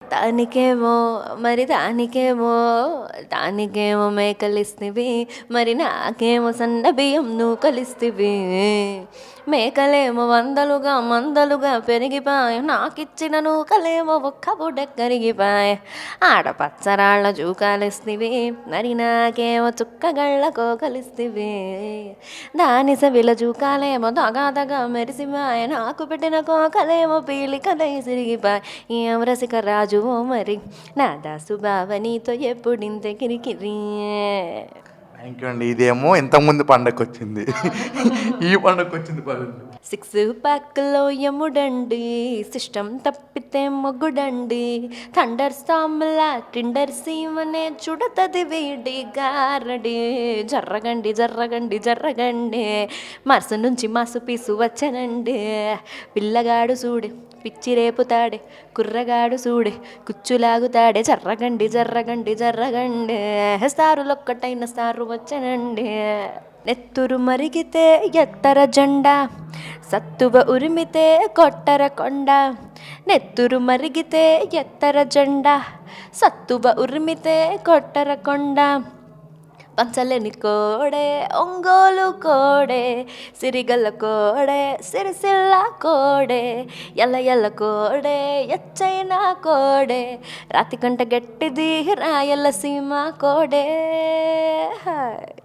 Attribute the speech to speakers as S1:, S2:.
S1: దానికేమో దానికేమో మేకలిస్తివి, మరి నాకేమో సన్న బియ్యం నూకలిస్తివి. మేకలేమో మందలుగా పెరిగిపాయ, నాకిచ్చిన నూకలేమో ఒక్క బుడ్డ కరిగిపాయ. ఆడపచ్చరాళ్ళ జూకాలిస్తివి, మరి నాకేమో చుక్కగళ్ళ కోకలిస్తివి. దాని సవిల జూకాలేమో దగా మెరిసిపాయ, నాకు పెట్టిన కోకలేమో పీలికలై సిరిగిపాయ. ఏం రసిక రాజువో మరి, నా దాసు బావ నీతో ఎప్పుడింత కిరికిరి.
S2: థ్యాంక్ యూ అండి. ఇదేమో ఇంతకుముందు పండగకి వచ్చింది, ఈ పండగకి వచ్చింది పదండి.
S1: సిక్స్ ప్యాక్లో యముడండి, సిస్టమ్ తప్పితే మొగుడండి. థండర్ స్టామ్లా టిండర్ సీమనే చుడతది వీడి గారడి. జర్రగండి మరుస నుంచి మాసు పీసు వచ్చనండి. పిల్లగాడు చూడే పిచ్చి రేపుతాడే, కుర్రగాడు చూడే కుచ్చులాగుతాడే. జర్రగండి సారులొక్కటైన సారు వచ్చనండి. నెత్తురు మరిగితే ఎత్తర జెండా, సత్తువ ఉరిమితే కొట్టర కొండ. నెత్తురు మరిగితే ఎత్తర జెండా, సత్తువ ఉరిమితే కొట్టర కొండ. పంచలేని కోడే ఒంగోలు కోడే, సిరిగల్ల కోడే సిరిసిల్ల కోడే. ఎల్ల కోడే ఎచ్చైన కోడే, రాతి కంట గట్టిది రాయలసీమ కోడే. హాయ్.